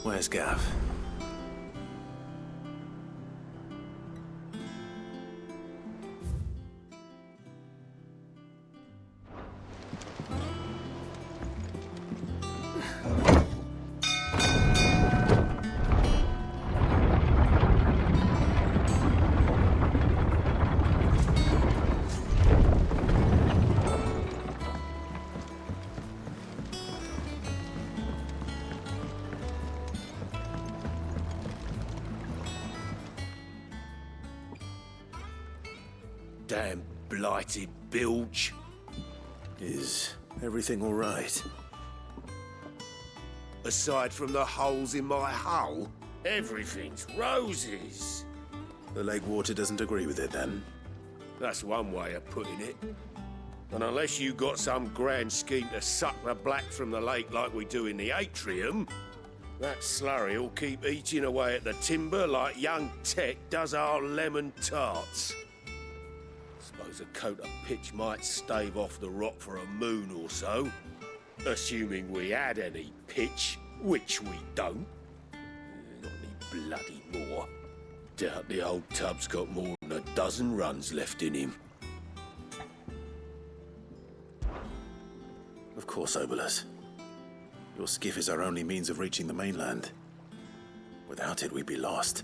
Where's Gav? Damn blighted bilge. Is everything all right? Aside from the holes in my hull, everything's roses. The lake water doesn't agree with it, then? That's one way of putting it. And unless you got some grand scheme to suck the black from the lake like we do in the atrium, that slurry will keep eating away at the timber like young Tech does our lemon tarts. Suppose a coat of pitch might stave off the rot for a moon or so, assuming we had any pitch, which we don't. Not any bloody more. Doubt the old tub's got more than a dozen runs left in him. Of course, Obolus. Your skiff is our only means of reaching the mainland. Without it, we'd be lost.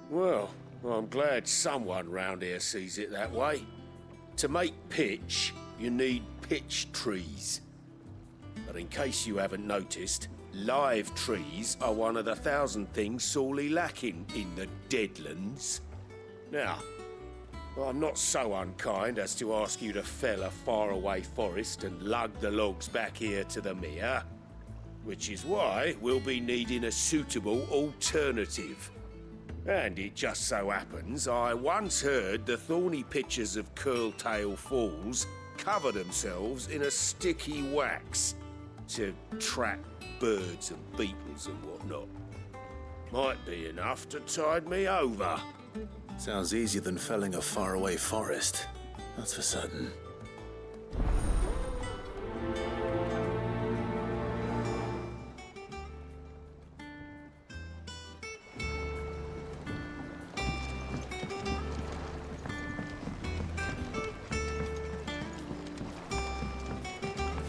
Well, I'm glad someone round here sees it that way. To make pitch, you need pitch trees. But in case you haven't noticed, live trees are one of the 1,000 things sorely lacking in the Deadlands. Now, I'm not so unkind as to ask you to fell a faraway forest and lug the logs back here to the mere, which is why we'll be needing a suitable alternative. And it just so happens I once heard the thorny pitchers of Curltail Falls cover themselves in a sticky wax to trap birds and beetles and whatnot. Might be enough to tide me over. Sounds easier than felling a faraway forest. That's for certain.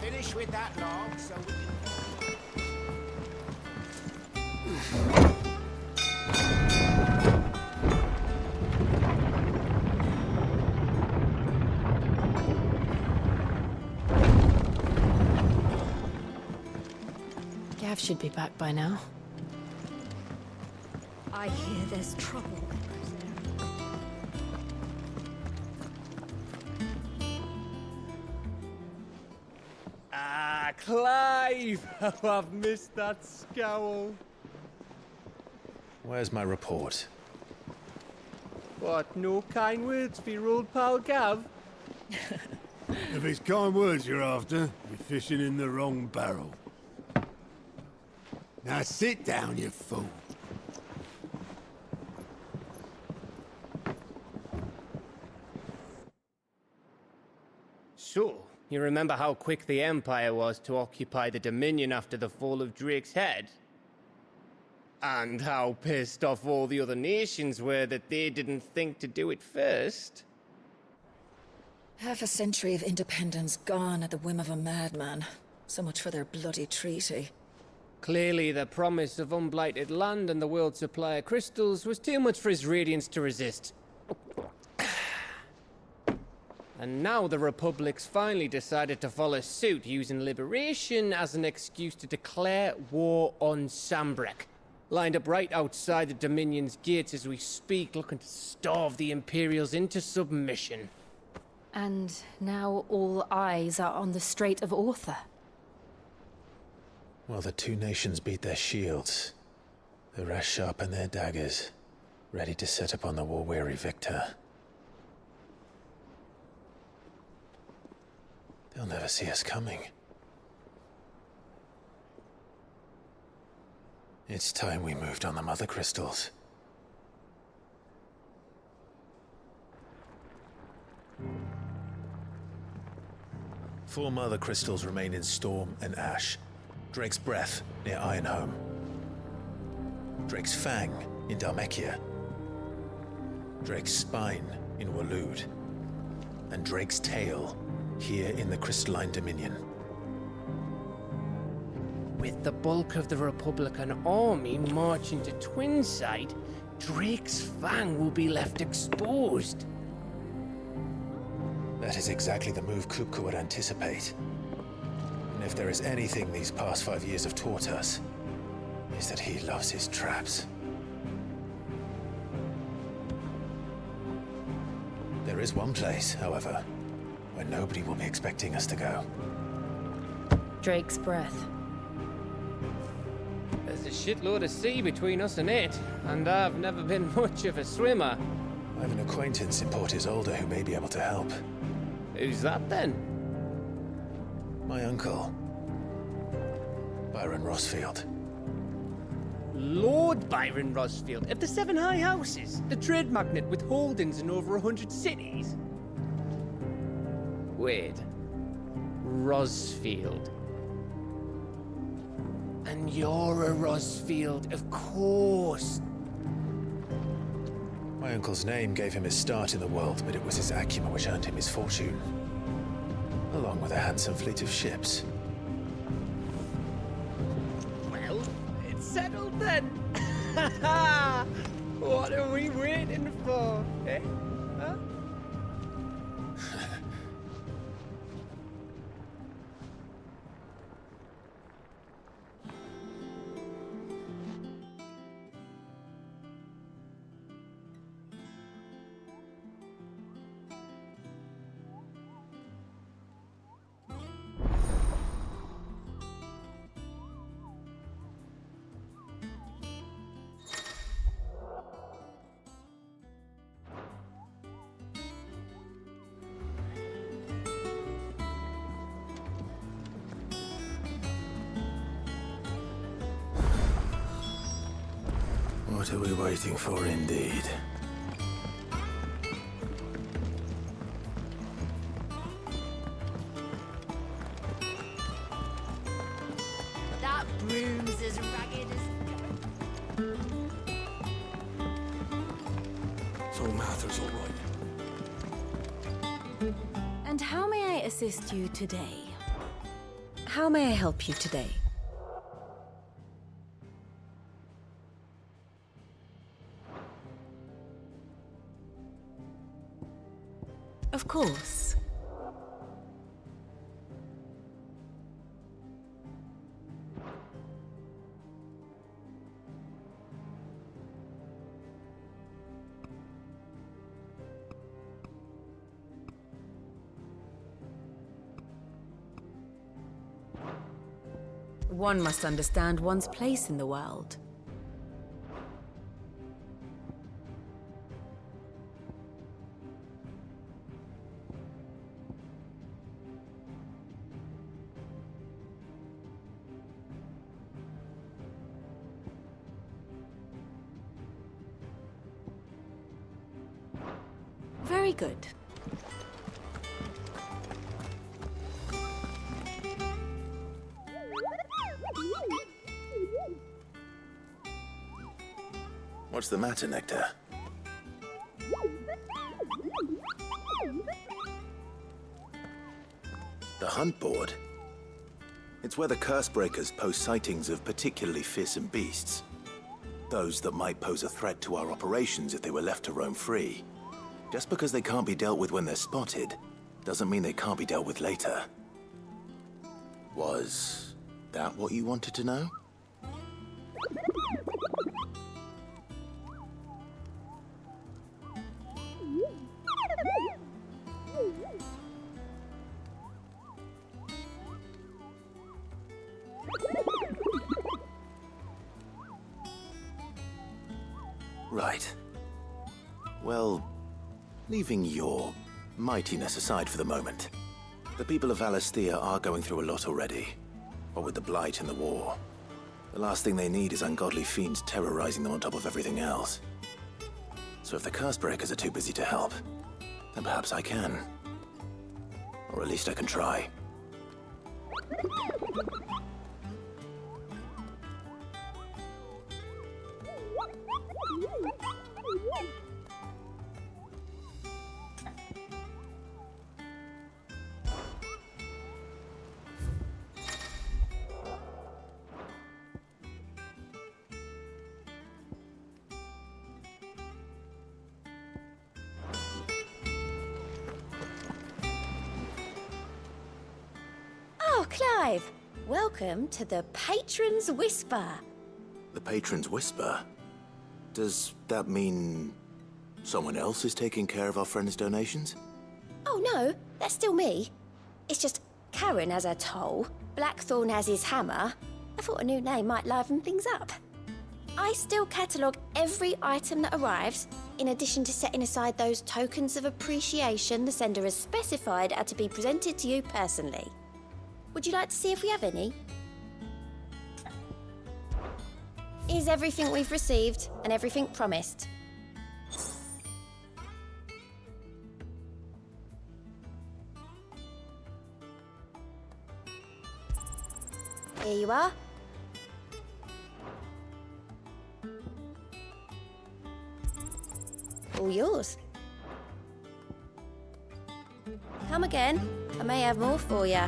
Finish with that log so we can... Gav should be back by now. I hear there's trouble. Ah, Clive! Oh, I've missed that scowl. Where's my report? What, no kind words for your old pal Gav? If it's kind words you're after, you're fishing in the wrong barrel. Now sit down, you fool. So, you remember how quick the Empire was to occupy the Dominion after the fall of Drake's head? And how pissed off all the other nations were that they didn't think to do it first? Half a century of independence gone at the whim of a madman. So much for their bloody treaty. Clearly, the promise of unblighted land and the world's supply of crystals was too much for his radiance to resist. And now the Republic's finally decided to follow suit, using liberation as an excuse to declare war on Sambrek. Lined up right outside the Dominion's gates as we speak, looking to starve the Imperials into submission. And now all eyes are on the Strait of Author. Well, the two nations beat their shields. The rest sharpen their daggers, ready to set upon the war-weary victor. They'll never see us coming. It's time we moved on the Mother Crystals. 4 Mother Crystals remain in Storm and Ash. Drake's Breath, near Ironhome. Drake's Fang in Dhalmekia, Drake's Spine in Waloed, and Drake's Tail here in the Crystalline Dominion. With the bulk of the Republican army marching to Twinside, Drake's Fang will be left exposed. That is exactly the move Kupka would anticipate. And if there is anything these past 5 years have taught us, is that he loves his traps. There is one place, however, where nobody will be expecting us to go. Drake's breath. There's a shitload of sea between us and it, and I've never been much of a swimmer. I have an acquaintance in Port Isolde who may be able to help. Who's that then? My uncle, Byron Rosfield. Lord Byron Rosfield of the Seven High Houses, the trade magnate with holdings in over 100 cities. Wait. Rosfield. And you're a Rosfield, of course. My uncle's name gave him his start in the world, but it was his acumen which earned him his fortune, along with a handsome fleet of ships. Well, it's settled then. What are we waiting for, eh? Huh? What are we waiting for, indeed? That broom's as ragged as... So Martha's all right. And how may I assist you today? How may I help you today? Of course. One must understand one's place in the world. Very good. What's the matter, Nectar? The Hunt Board? It's where the Cursebreakers post sightings of particularly fearsome beasts. Those that might pose a threat to our operations if they were left to roam free. Just because they can't be dealt with when they're spotted, doesn't mean they can't be dealt with later. Was that what you wanted to know? Right. Well, leaving your mightiness aside for the moment, the people of Valisthea are going through a lot already. What with the Blight and the war. The last thing they need is ungodly fiends terrorizing them on top of everything else. So if the Cursebreakers are too busy to help, then perhaps I can. Or at least I can try. Clive. Welcome to the Patron's Whisper. The Patron's Whisper? Does that mean someone else is taking care of our friend's donations? Oh no, that's still me. It's just Karen has her toll, Blackthorn has his hammer. I thought a new name might liven things up. I still catalogue every item that arrives, in addition to setting aside those tokens of appreciation the sender has specified are to be presented to you personally. Would you like to see if we have any? Here's everything we've received and everything promised. Here you are. All yours. Come again. I may have more for you.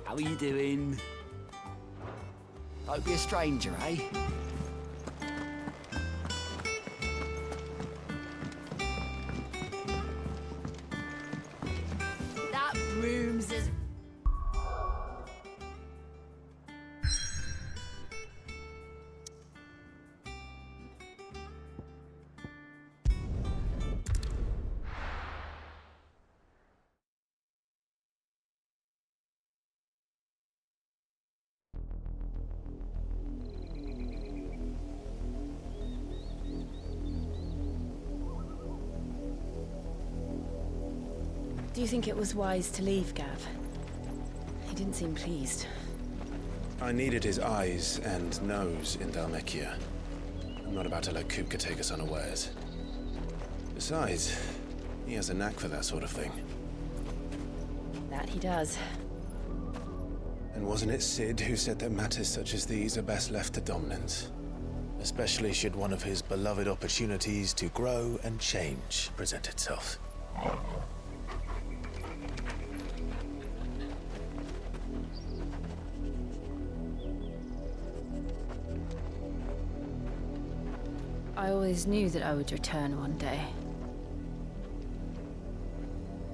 How are you doing? Don't be a stranger, eh? That room's as... Do you think it was wise to leave, Gav? He didn't seem pleased. I needed his eyes and nose in Dhalmekia. I'm not about to let Kupka take us unawares. Besides, he has a knack for that sort of thing. That he does. And wasn't it Sid who said that matters such as these are best left to dominance? Especially should one of his beloved opportunities to grow and change present itself. I always knew that I would return one day.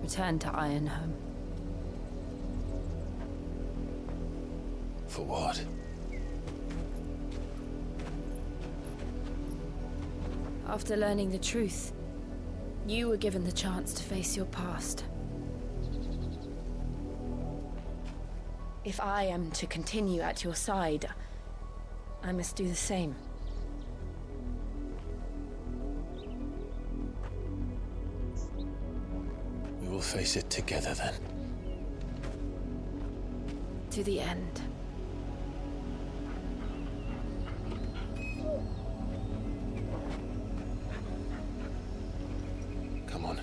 Return to Ironhome. For what? After learning the truth, you were given the chance to face your past. If I am to continue at your side, I must do the same. We will face it together then. To the end. Come on.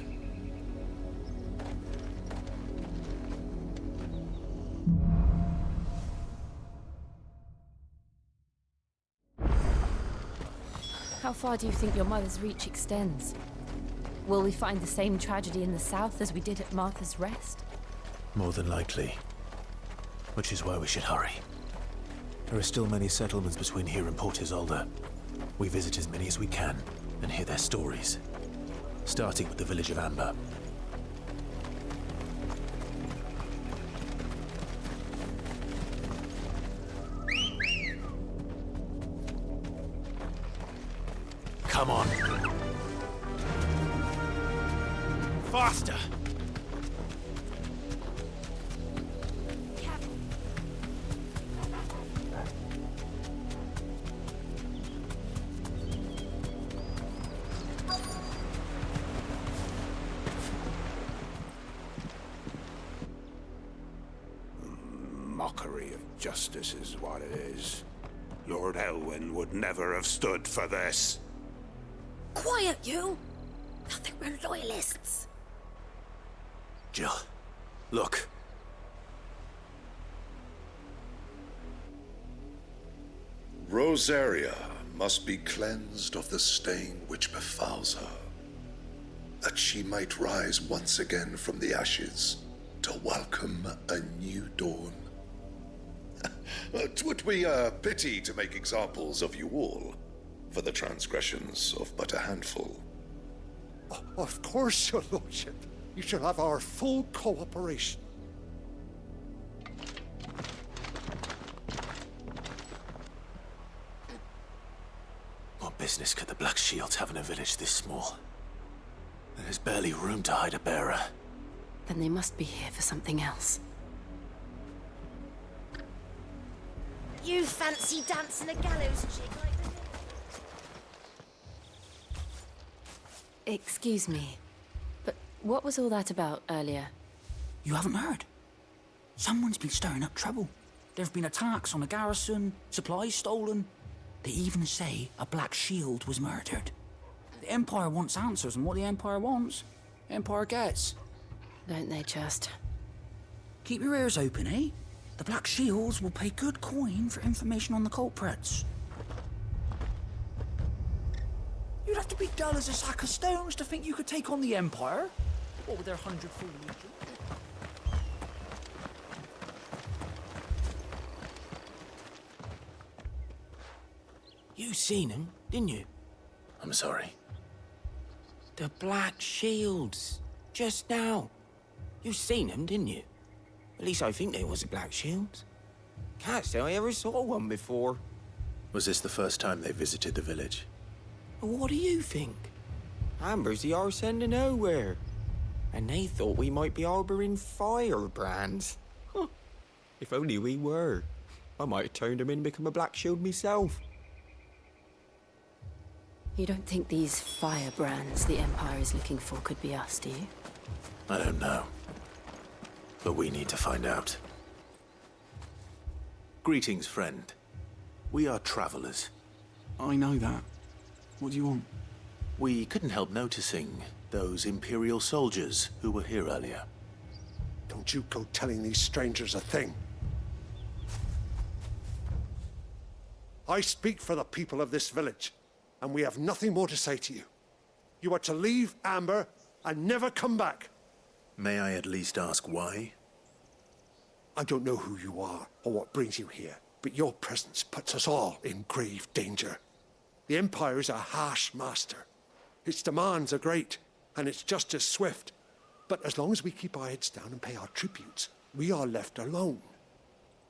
How far do you think your mother's reach extends? Will we find the same tragedy in the south as we did at Martha's Rest? More than likely. Which is why we should hurry. There are still many settlements between here and Port Isolde. We visit as many as we can and hear their stories. Starting with the village of Amber. Come on. Faster! Mockery of justice is what it is. Lord Elwyn would never have stood for this. Quiet, you! I think we're loyalists. Jill, look. Rosaria must be cleansed of the stain which befouls her, that she might rise once again from the ashes to welcome a new dawn. It would be a pity to make examples of you all, for the transgressions of but a handful. Of course, your lordship. You shall have our full cooperation. What business could the Black Shields have in a village this small? There's barely room to hide a bearer. Then they must be here for something else. You fancy dancing a gallows chick like the... Excuse me, but what was all that about earlier? You haven't heard? Someone's been stirring up trouble. There have been attacks on the garrison, supplies stolen. They even say a Black Shield was murdered. The Empire wants answers, and what the Empire wants, the Empire gets. Don't they just? Keep your ears open, eh? The Black Shields will pay good coin for information on the culprits. You'd have to be dull as a sack of stones to think you could take on the Empire. What with their 100-full legion? You seen them, didn't you? I'm sorry. The Black Shields. Just now. You seen them, didn't you? At least I think they was the Black Shields. Can't say I ever saw one before. Was this the first time they visited the village? What do you think? Amber's the arse end of nowhere. And they thought we might be harbouring firebrands. Huh. If only we were. I might have turned them in and become a Black Shield myself. You don't think these firebrands the Empire is looking for could be us, do you? I don't know. But we need to find out. Greetings, friend. We are travelers. I know that. What do you want? We couldn't help noticing those Imperial soldiers who were here earlier. Don't you go telling these strangers a thing. I speak for the people of this village, and we have nothing more to say to you. You are to leave Amber and never come back. May I at least ask why? I don't know who you are or what brings you here, but your presence puts us all in grave danger. The Empire is a harsh master. Its demands are great, and its justice swift. But as long as we keep our heads down and pay our tributes, we are left alone.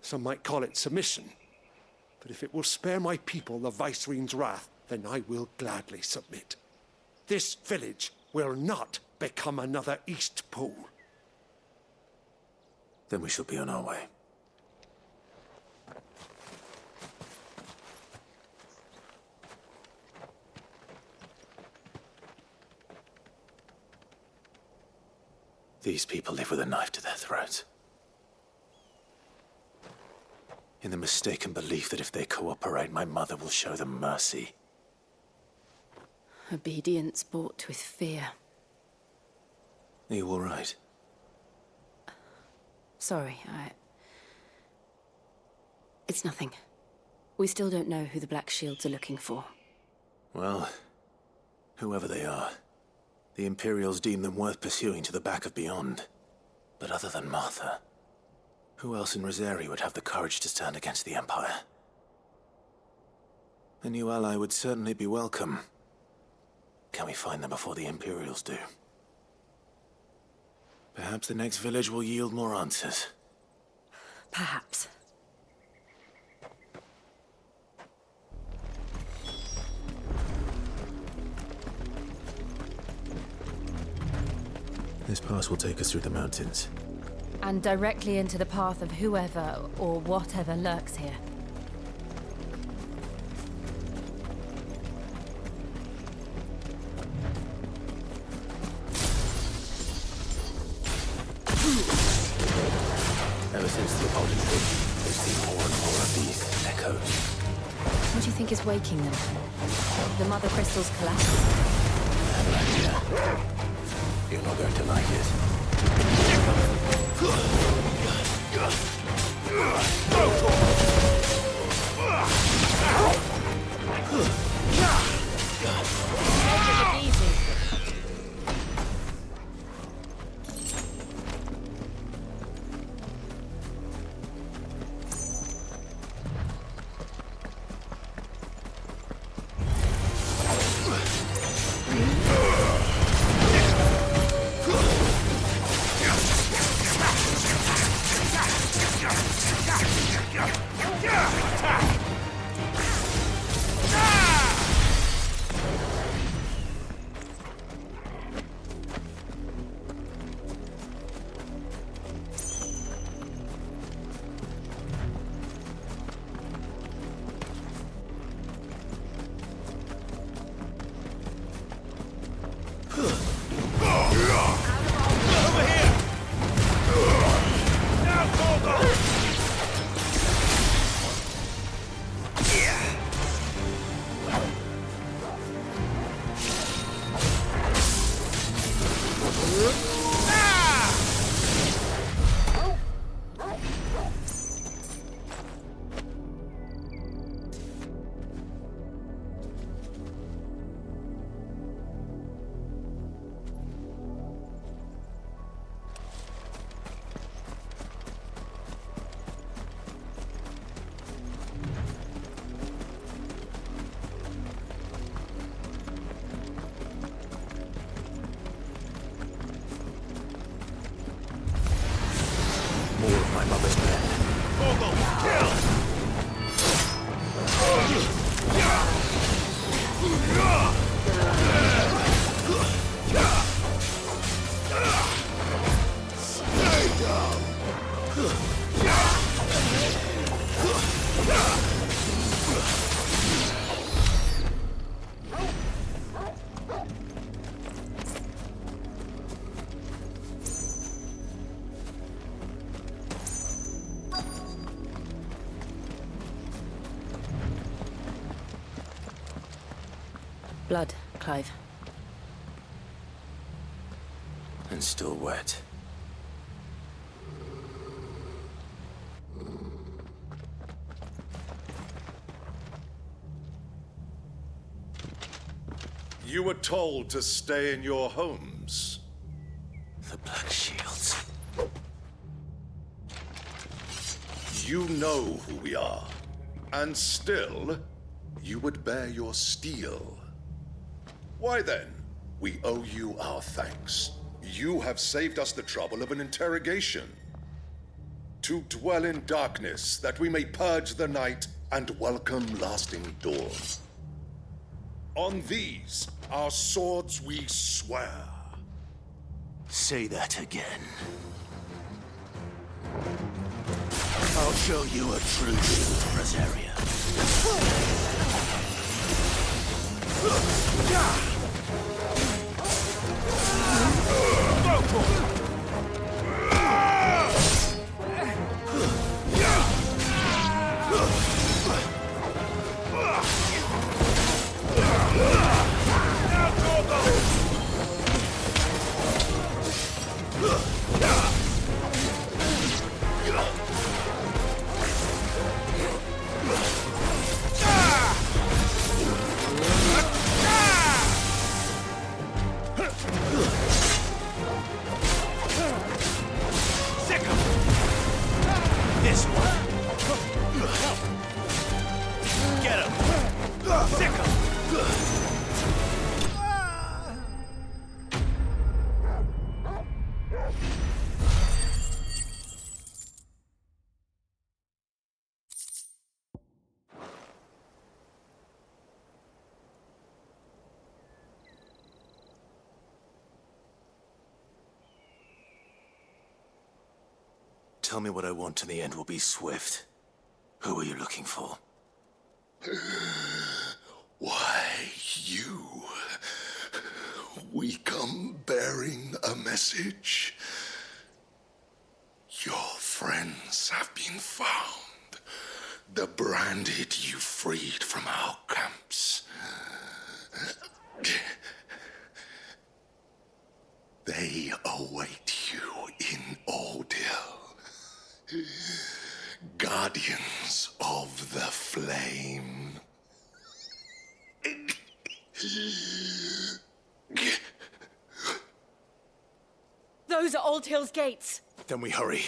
Some might call it submission. But if it will spare my people the Viceroy's wrath, then I will gladly submit. This village will not become another East Pool. Then we shall be on our way. These people live with a knife to their throats. In the mistaken belief that if they cooperate, my mother will show them mercy. Obedience bought with fear. Are you all right? Sorry, It's nothing. We still don't know who the Black Shields are looking for. Well, whoever they are, the Imperials deem them worth pursuing to the back of beyond. But other than Martha, who else in Rosari would have the courage to stand against the Empire? A new ally would certainly be welcome. Can we find them before the Imperials do? Perhaps the next village will yield more answers. Perhaps. This pass will take us through the mountains. And directly into the path of whoever or whatever lurks here. Ever since the apology, there's been more and more of these echoes. What do you think is waking them? The Mother Crystal's collapse? I have an idea. You're not going to like it. Take it easy. Blood, Clive. And still wet. You were told to stay in your homes. The Black Shields. You know who we are. And still, you would bear your steel. Why then, we owe you our thanks. You have saved us the trouble of an interrogation. To dwell in darkness, that we may purge the night and welcome lasting dawn. On these, our swords we swear. Say that again. I'll show you a true shield, Rosaria. This one. Get him. Sick him. Tell me what I want, and the end will be swift. Who are you looking for? Why, you. We come bearing a message. Your friends have been found. The branded you freed from our camps. They await you in Ordeal. Guardians of the Flame. Those are Old Hill's gates. Then we hurry.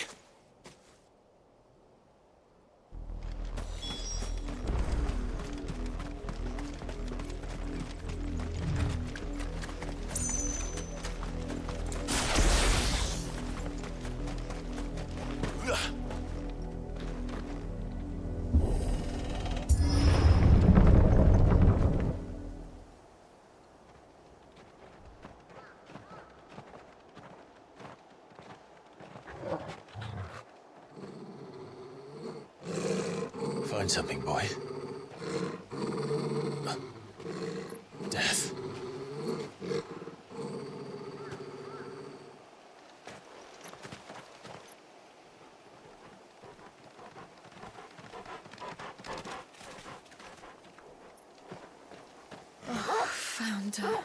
find something, boy. Death. Found her.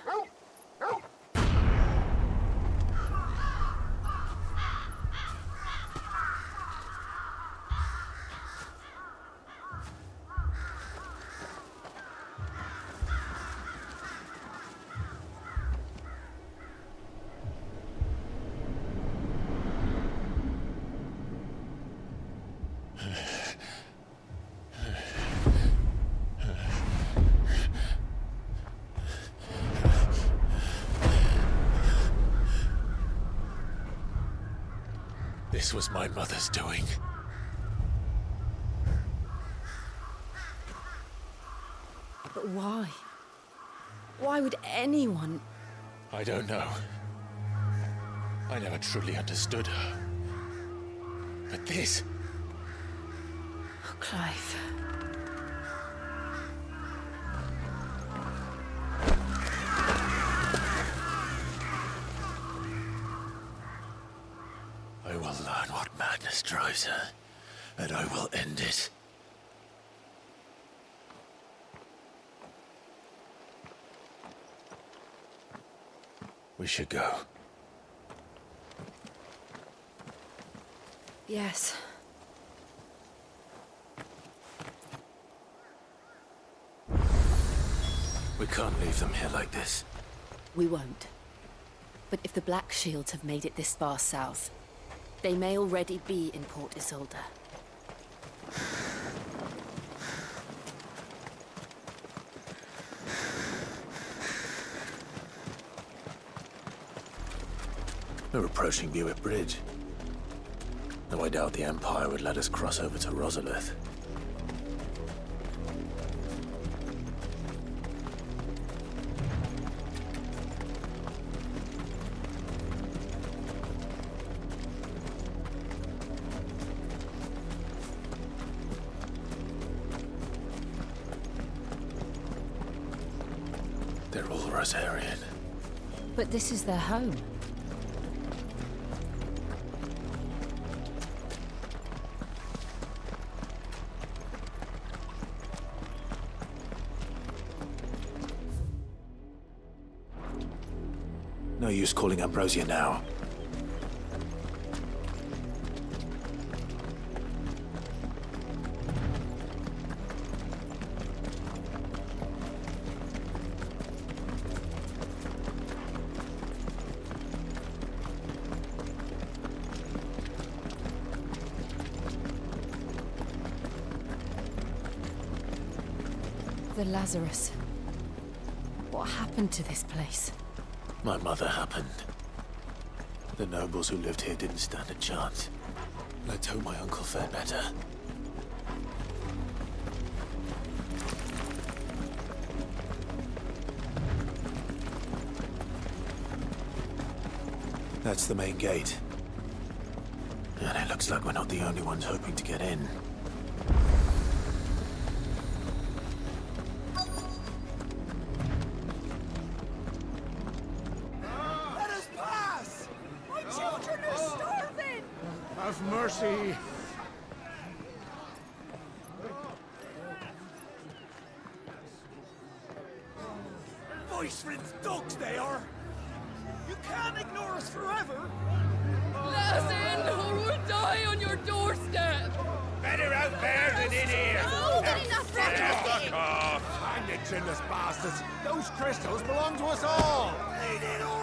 This was my mother's doing. But why? Why would anyone... I don't know. I never truly understood her. But this... Oh, Clive. I will learn what madness drives her, and I will end it. We should go. Yes. We can't leave them here like this. We won't. But if the Black Shields have made it this far south, they may already be in Port Isolde. We're approaching Buick Bridge. Though I doubt the Empire would let us cross over to Rosalith. They're all Rosarian. But this is their home. No use calling Ambrosia now. The Lazarus. What happened to this place? My mother happened. The nobles who lived here didn't stand a chance. Let's hope my uncle fared better. That's the main gate. And it looks like we're not the only ones hoping to get in. Have mercy. Voice-ridden dogs they are. You can't ignore us forever. Let us in, or we'll die on your doorstep. Better out there than in here. Oh, get enough Fuck off. Hang it, chinless bastards. Those crystals belong to us all.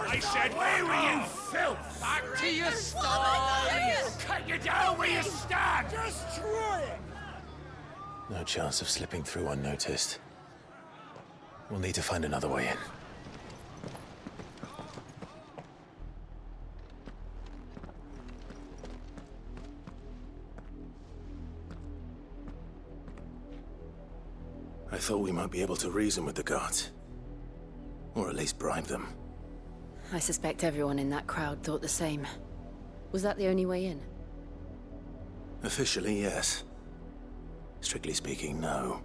I said, where were you, filth? Back to your stalls. Cut you down where you stand. Destroy it. No chance of slipping through unnoticed. We'll need to find another way in. I thought we might be able to reason with the guards. Or at least bribe them. I suspect everyone in that crowd thought the same. Was that the only way in? Officially, yes. Strictly speaking, no.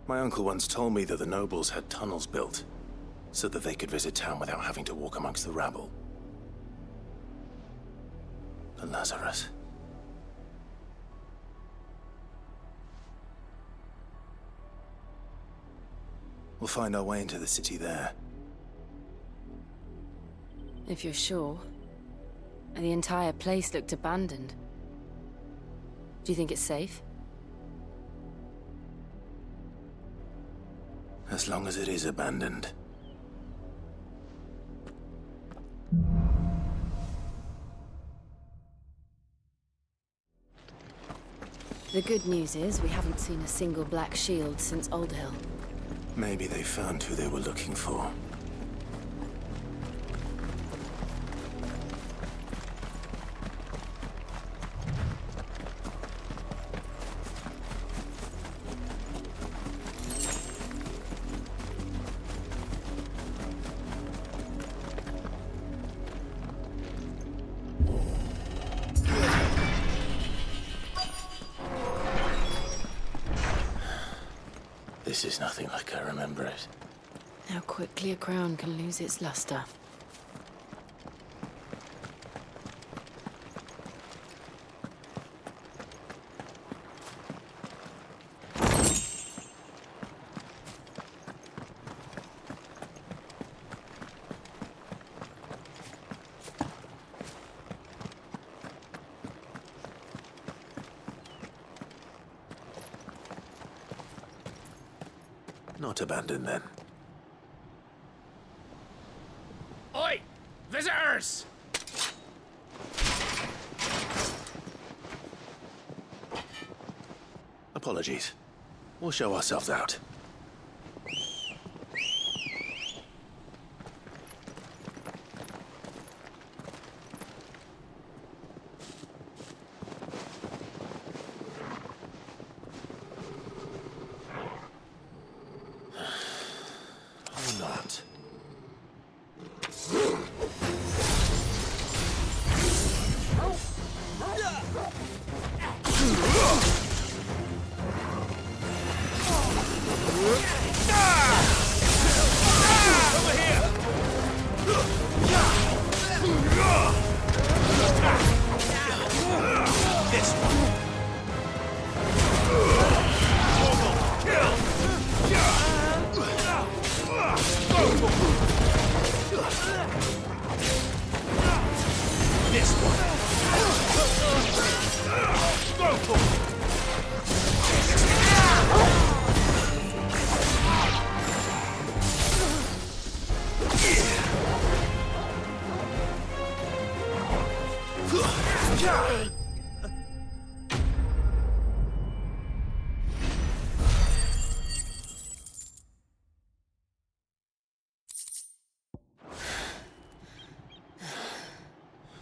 My uncle once told me that the nobles had tunnels built, so that they could visit town without having to walk amongst the rabble. The Lazarus. We'll find our way into the city there. If you're sure. The entire place looked abandoned. Do you think it's safe? As long as it is abandoned. The good news is we haven't seen a single black shield since Old Hill. Maybe they found who they were looking for. This is nothing like I remember it. How quickly a crown can lose its luster. Not abandoned, then. Oi! Visitors! Apologies. We'll show ourselves out. Or not.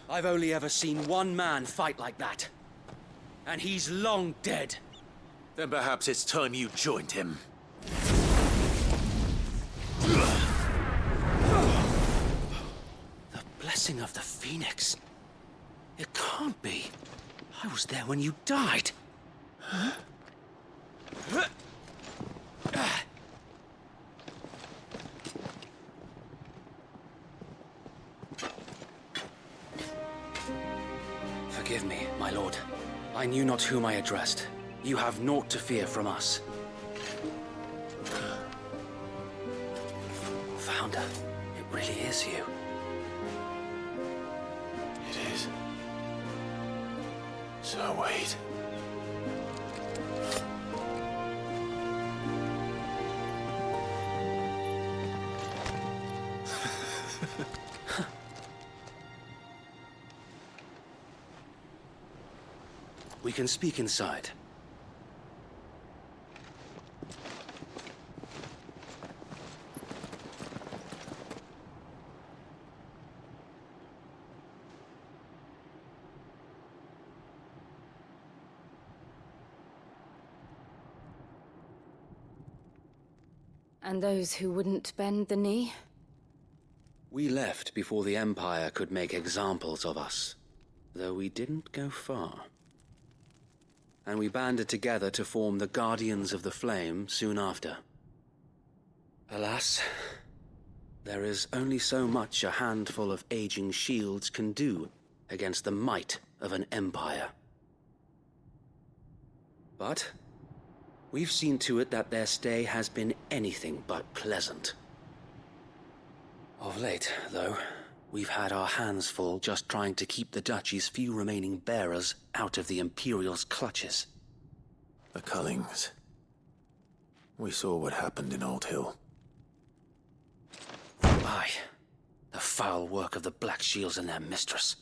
I've only ever seen one man fight like that. And he's long dead. Then perhaps it's time you joined him. The blessing of the Phoenix. It can't be. I was there when you died. Huh? Forgive me, my lord. I knew not whom I addressed. You have naught to fear from us. Founder, it really is you. It is. So wait. We can speak inside. And those who wouldn't bend the knee? We left before the Empire could make examples of us, though we didn't go far. and we banded together to form the Guardians of the Flame soon after. Alas, there is only so much a handful of aging shields can do against the might of an empire. But we've seen to it that their stay has been anything but pleasant. Of late, though, we've had our hands full just trying to keep the Duchy's few remaining bearers out of the Imperial's clutches. The Cullings. We saw what happened in Old Hill. Aye, the foul work of the Black Shields and their mistress.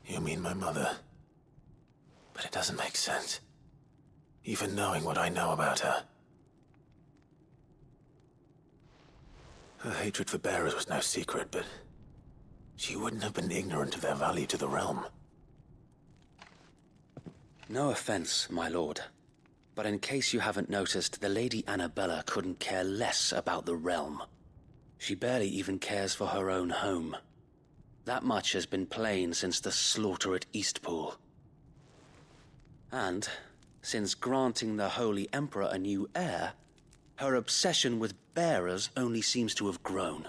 You mean my mother? But it doesn't make sense. Even knowing what I know about her. Her hatred for bearers was no secret, but she wouldn't have been ignorant of their value to the realm. No offense, my lord, but in case you haven't noticed, the Lady Annabella couldn't care less about the realm. She barely even cares for her own home. That much has been plain since the slaughter at Eastpool. And, since granting the Holy Emperor a new heir, her obsession with bearers only seems to have grown.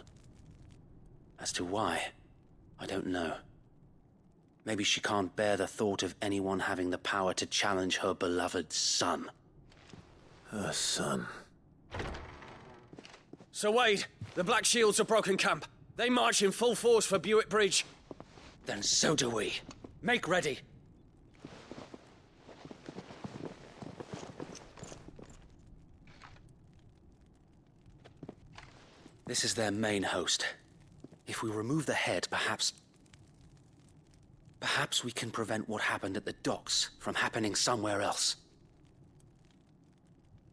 As to why, I don't know. Maybe she can't bear the thought of anyone having the power to challenge her beloved son. Her son. Sir Wade, the Black Shields have broken camp. They march in full force for Buick Bridge. Then so do we. Make ready. This is their main host. If we remove the head, perhaps we can prevent what happened at the docks from happening somewhere else.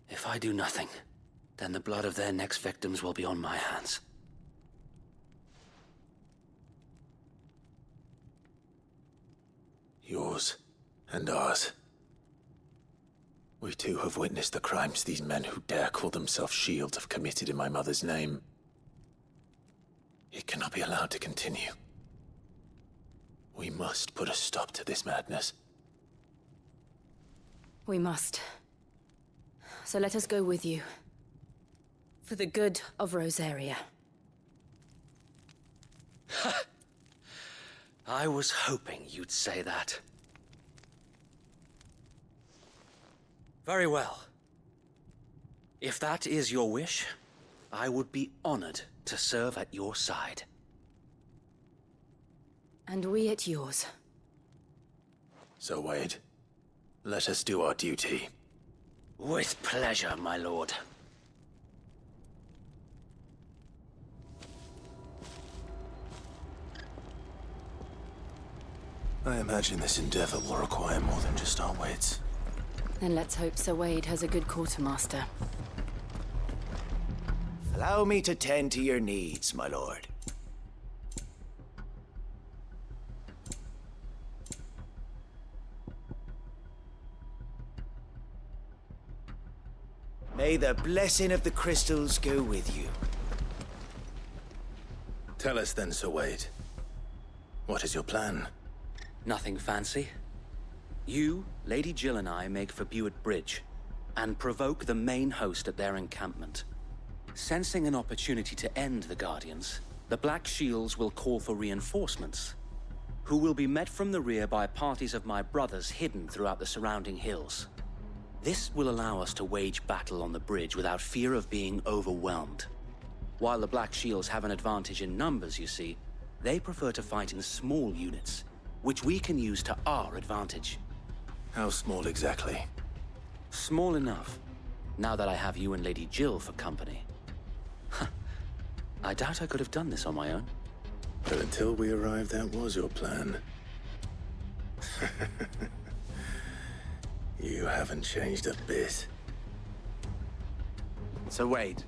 If I do nothing, then the blood of their next victims will be on my hands. Yours and ours. We too have witnessed the crimes these men who dare call themselves shields have committed in my mother's name. It cannot be allowed to continue. We must put a stop to this madness. We must. So let us go with you. For the good of Rosaria. I was hoping you'd say that. Very well. If that is your wish, I would be honored to serve at your side. And we at yours. So, Wade, let us do our duty. With pleasure, my lord. I imagine this endeavor will require more than just our wits. Then let's hope Sir Wade has a good quartermaster. Allow me to tend to your needs, my lord. May the blessing of the crystals go with you. Tell us then, Sir Wade. What is your plan? Nothing fancy. You, Lady Jill and I make for Buick Bridge, and provoke the main host at their encampment. Sensing an opportunity to end the Guardians, the Black Shields will call for reinforcements, who will be met from the rear by parties of my brothers hidden throughout the surrounding hills. This will allow us to wage battle on the bridge without fear of being overwhelmed. While the Black Shields have an advantage in numbers, you see, they prefer to fight in small units, which we can use to our advantage. How small exactly? Small enough, now that I have you and Lady Jill for company. I doubt I could have done this on my own. But until we arrived, that was your plan. You haven't changed a bit. Sir Wade,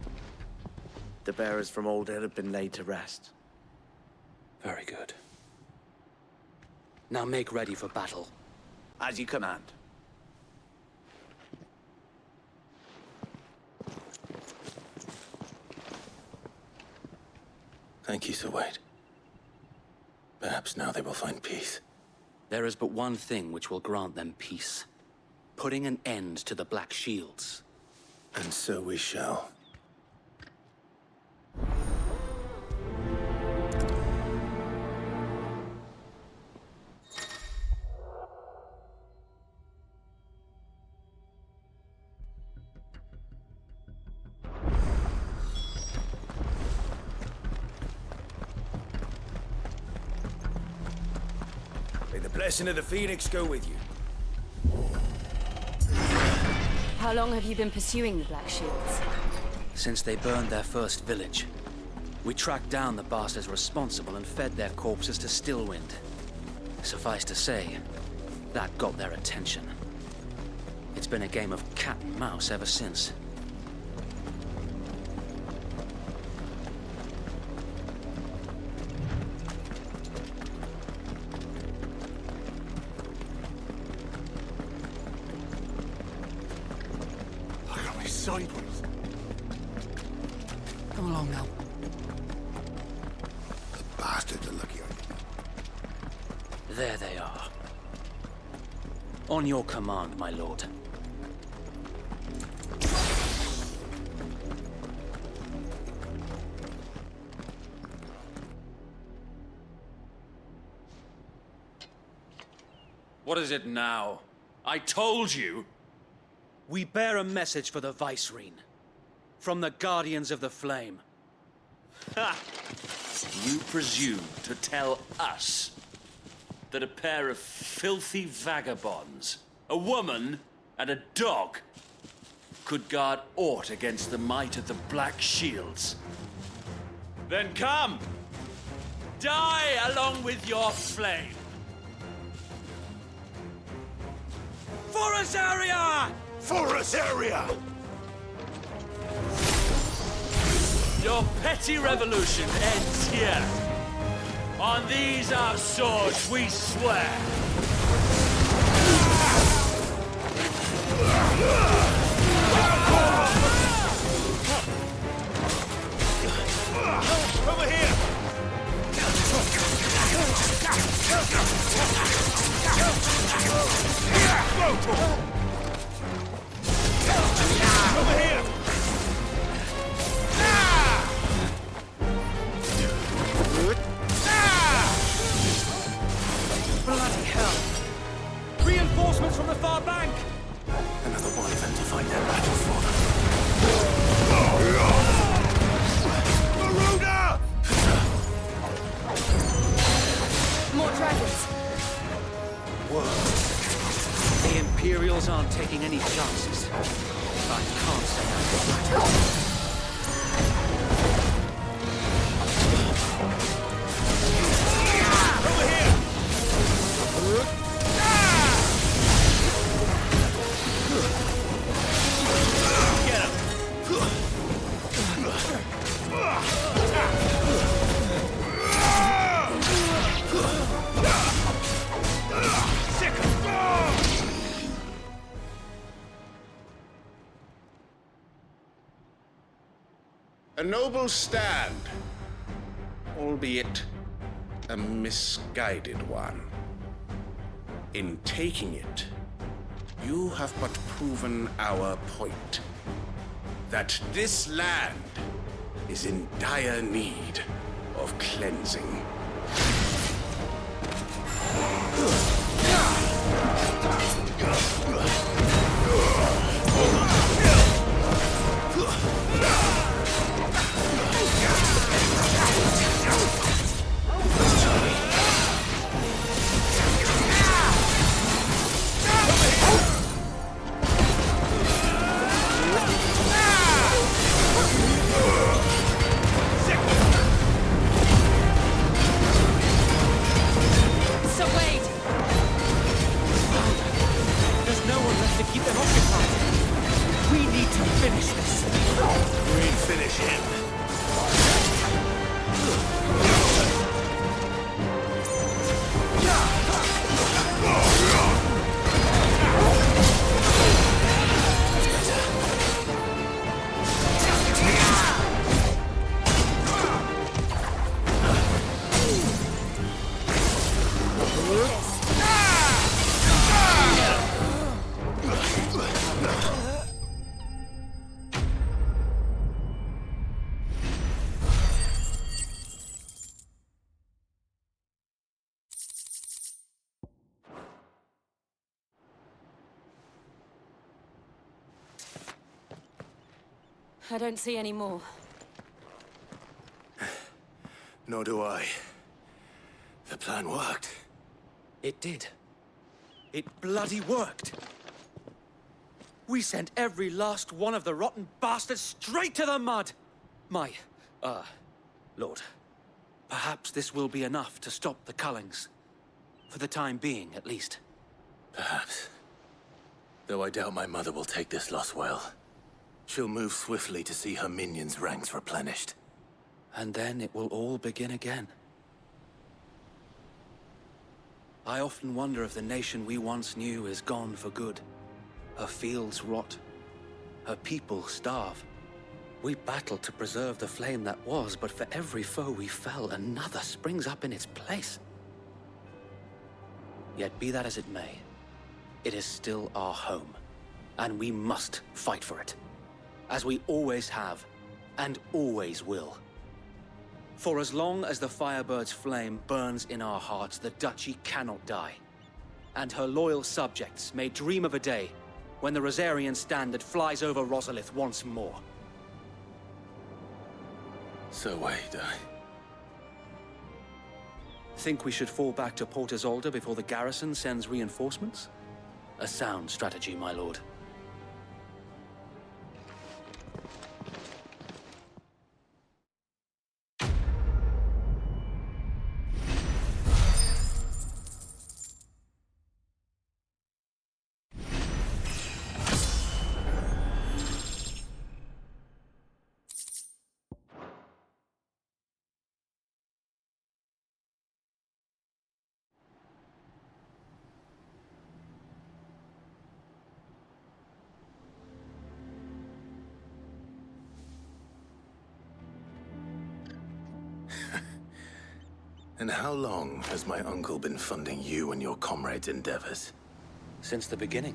the bearers from Old Hill have been laid to rest. Very good. Now make ready for battle. As you command. Thank you, Sir Wade. Perhaps now they will find peace. There is but one thing which will grant them peace. Putting an end to the Black Shields. And so we shall. May the blessing of the Phoenix go with you. How long have you been pursuing the Black Shields? Since they burned their first village. We tracked down the bastards responsible and fed their corpses to Stillwind. Suffice to say, that got their attention. It's been a game of cat and mouse ever since. Sideways. Come along now. The bastards are lucky on you. There they are. On your command, my lord. What is it now? I told you! We bear a message for the Vicereine. From the Guardians of the Flame. Ha! You presume to tell us that a pair of filthy vagabonds, a woman and a dog, could guard aught against the might of the Black Shields? Then come! Die along with your flame! For Azaria! For us area! Your petty revolution ends here. On these our swords we swear. Over here! Over here! Bloody hell! Reinforcements from the far bank! Another wyvern to fight their battle for them. Maruna! More dragons! Whoa. The Imperials aren't taking any chances. I can't say that. Over here! Get him! Sick of A noble stand, albeit a misguided one. In taking it, you have but proven our point. That this land is in dire need of cleansing. I don't see any more. Nor do I. The plan worked. It did. It bloody worked. We sent every last one of the rotten bastards straight to the mud! Lord, perhaps this will be enough to stop the Cullings. For the time being, at least. Perhaps. Though I doubt my mother will take this loss well. She'll move swiftly to see her minions' ranks replenished. And then it will all begin again. I often wonder if the nation we once knew is gone for good. Her fields rot. Her people starve. We battled to preserve the flame that was, but for every foe we fell, another springs up in its place. Yet be that as it may, it is still our home, and we must fight for it. As we always have, and always will. For as long as the Firebird's flame burns in our hearts, the Duchy cannot die. And her loyal subjects may dream of a day when the Rosarian standard flies over Rosalith once more. So wait, Think we should fall back to Port Isolde before the garrison sends reinforcements? A sound strategy, my lord. And how long has my uncle been funding you and your comrades' endeavors? Since the beginning.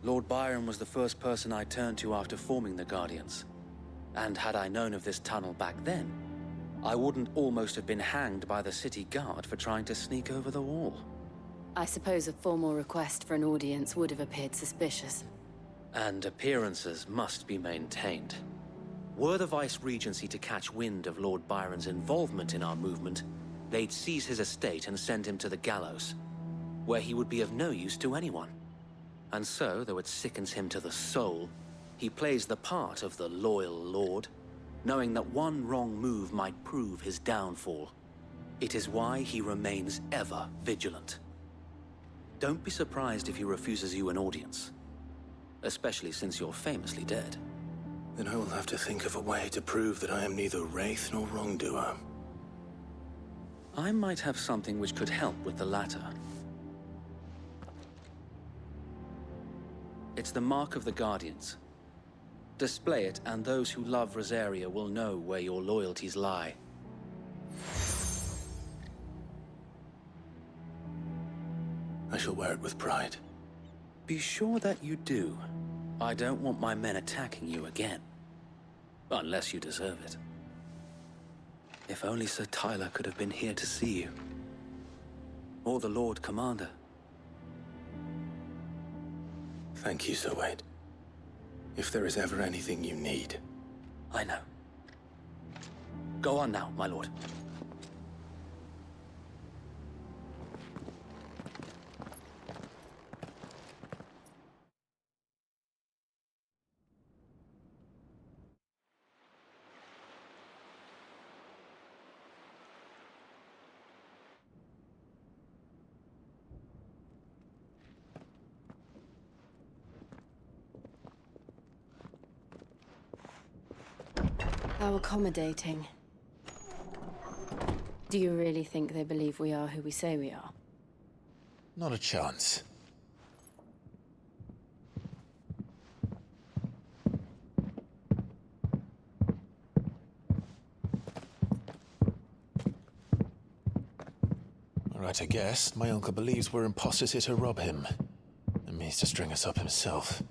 Lord Byron was the first person I turned to after forming the Guardians. And had I known of this tunnel back then, I wouldn't almost have been hanged by the city guard for trying to sneak over the wall. I suppose a formal request for an audience would have appeared suspicious. And appearances must be maintained. Were the Vice-Regency to catch wind of Lord Byron's involvement in our movement, they'd seize his estate and send him to the gallows, where he would be of no use to anyone. And so, though it sickens him to the soul, he plays the part of the loyal lord, knowing that one wrong move might prove his downfall. It is why he remains ever vigilant. Don't be surprised if he refuses you an audience, especially since you're famously dead. Then I will have to think of a way to prove that I am neither wraith nor wrongdoer. I might have something which could help with the latter. It's the mark of the Guardians. Display it, and those who love Rosaria will know where your loyalties lie. I shall wear it with pride. Be sure that you do. I don't want my men attacking you again. Unless you deserve it. If only Sir Tyler could have been here to see you. Or the Lord Commander. Thank you, Sir Wade. If there is ever anything you need. I know. Go on now, my lord. How accommodating. Do you really think they believe we are who we say we are? Not a chance. All right, I guess. My uncle believes we're imposters here to rob him. And means to string us up himself.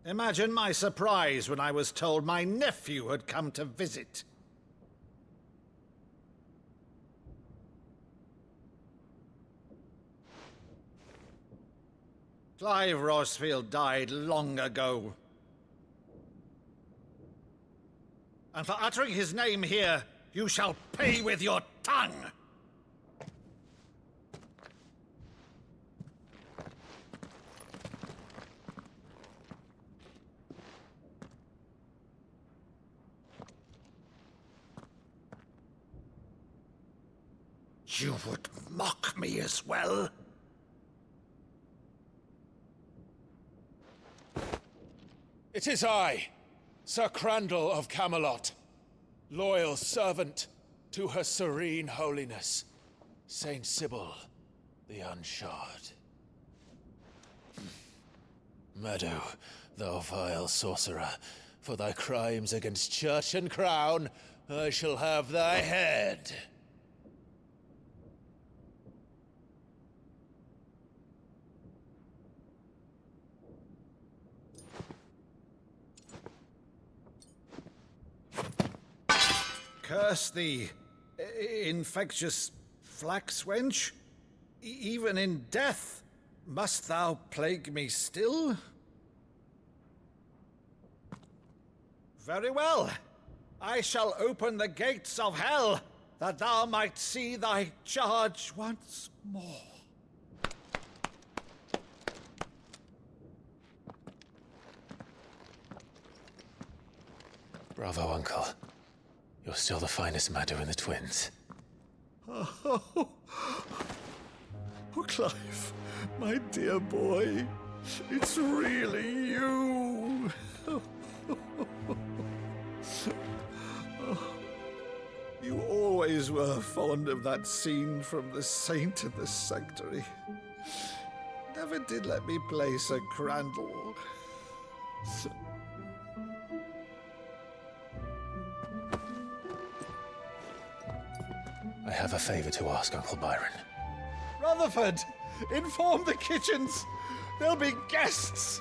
Imagine my surprise when I was told my nephew had come to visit. Clive Rossfield died long ago. And for uttering his name here, you shall pay with your tongue! You would mock me as well? It is I, Sir Crandall of Camelot, loyal servant to Her Serene Holiness, Saint Sybil the Unshod. Meadow, thou vile sorcerer, for thy crimes against church and crown, I shall have thy head. Curse thee, infectious flax wench. Even in death, must thou plague me still? Very well. I shall open the gates of hell, that thou might see thy charge once more. Bravo, Uncle. You're still the finest Maddo in the twins. Oh, Clive, my dear boy, it's really you. You always were fond of that scene from The Saint in the Sanctuary. Never did let me play Sir Crandall. I have a favor to ask, Uncle Byron. Rutherford, inform the kitchens. There'll be guests.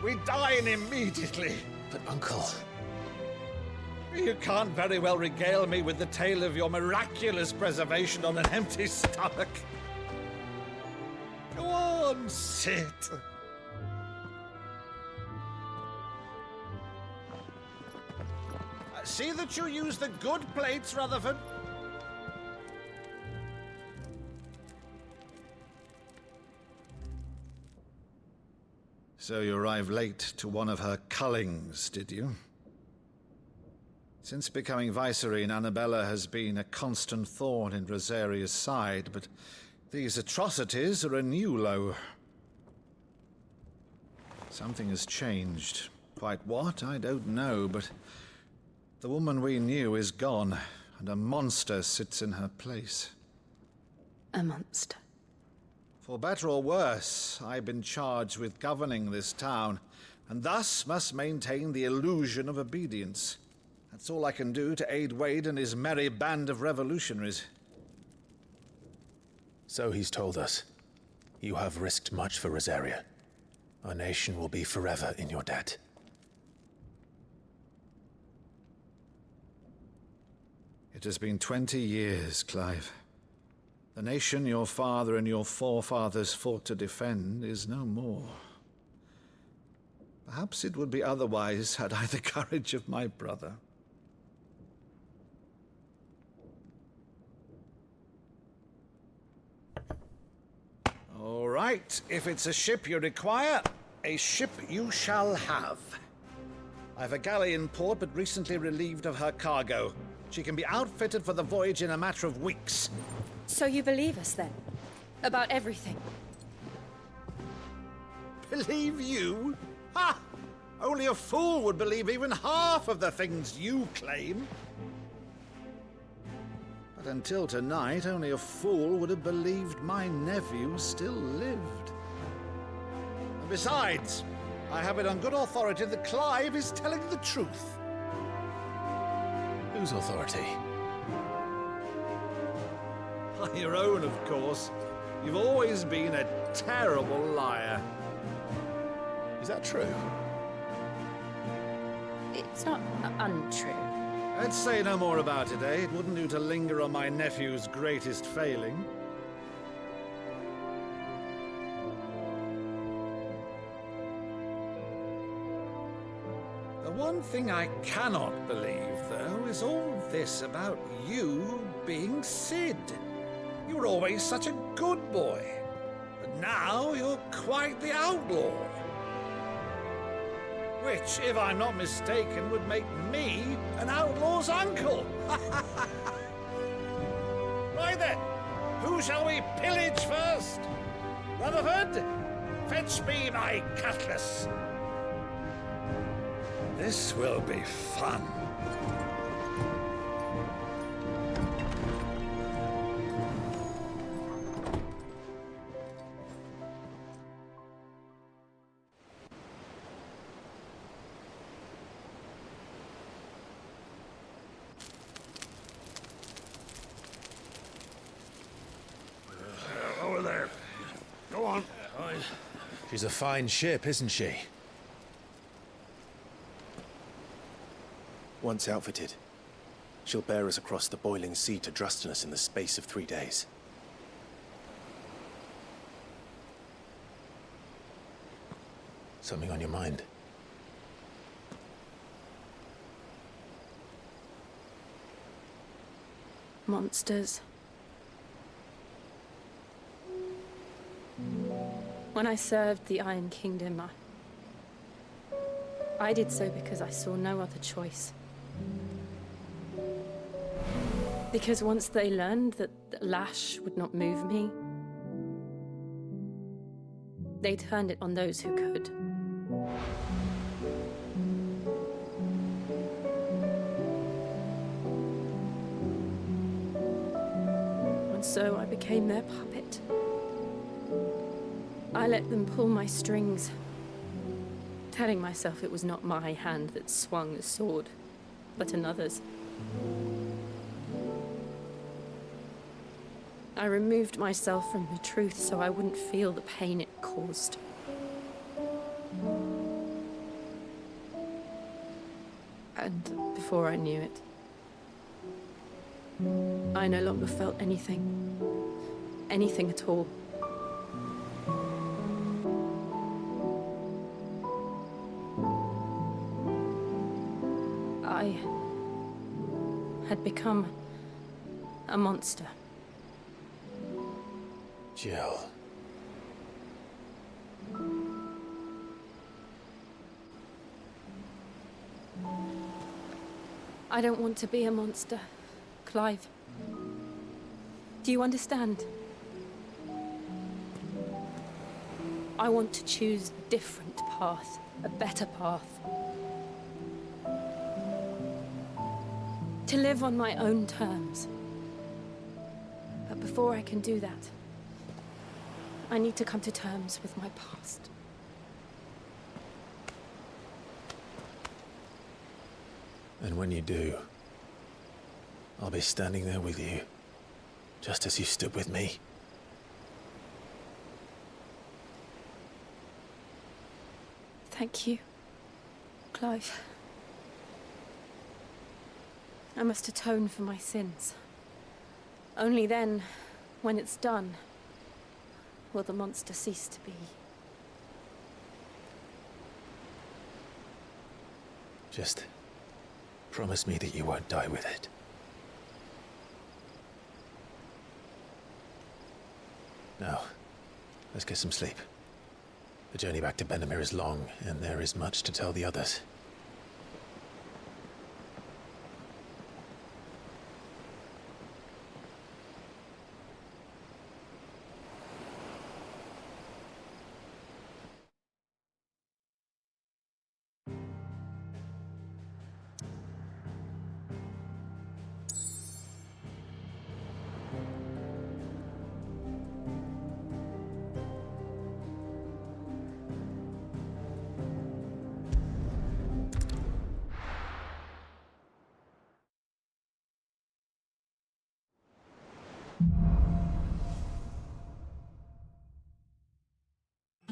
We dine immediately. But, Uncle... You can't very well regale me with the tale of your miraculous preservation on an empty stomach. Go on, sit. See that you use the good plates, Rutherford. So you arrived late to one of her cullings, did you? Since becoming Vicereine, Annabella has been a constant thorn in Rosaria's side, but these atrocities are a new low. Something has changed. Quite what, I don't know, but the woman we knew is gone, and a monster sits in her place. A monster? For better or worse, I've been charged with governing this town, and thus must maintain the illusion of obedience. That's all I can do to aid Wade and his merry band of revolutionaries. So he's told us. You have risked much for Rosaria. Our nation will be forever in your debt. It has been 20 years, Clive. The nation your father and your forefathers fought to defend is no more. Perhaps it would be otherwise had I the courage of my brother. All right, if it's a ship you require, a ship you shall have. I've a galley in port, but recently relieved of her cargo. She can be outfitted for the voyage in a matter of weeks. So you believe us, then? About everything? Believe you? Ha! Only a fool would believe even half of the things you claim. But until tonight, only a fool would have believed my nephew still lived. And besides, I have it on good authority that Clive is telling the truth. Whose authority? By your own, of course. You've always been a terrible liar. Is that true? It's not untrue. Let's say no more about it, eh? It wouldn't do to linger on my nephew's greatest failing. The one thing I cannot believe, though, is all this about you being Sid. You were always such a good boy, but now you're quite the outlaw. Which, if I'm not mistaken, would make me an outlaw's uncle. Right then, who shall we pillage first? Rutherford, fetch me my cutlass. This will be fun. Over there. Go on. She's a fine ship, isn't she? Once outfitted, she'll bear us across the boiling sea to Drustinus in the space of 3 days. Something on your mind? Monsters. When I served the Iron Kingdom, I did so because I saw no other choice. Because once they learned that the lash would not move me, they turned it on those who could. And so I became their puppet. I let them pull my strings, telling myself it was not my hand that swung the sword, but another's. I removed myself from the truth so I wouldn't feel the pain it caused. And before I knew it, I no longer felt anything. Anything at all. I had become a monster. Jill. I don't want to be a monster, Clive. Do you understand? I want to choose a different path, a better path. To live on my own terms. But before I can do that, I need to come to terms with my past. And when you do, I'll be standing there with you, just as you stood with me. Thank you, Clive. I must atone for my sins. Only then, when it's done, will the monster cease to be. Just promise me that you won't die with it. Now, let's get some sleep. The journey back to Benamir is long, and there is much to tell the others.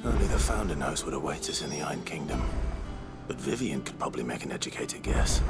Only the Founder knows what awaits us in the Iron Kingdom. But Vivian could probably make an educated guess.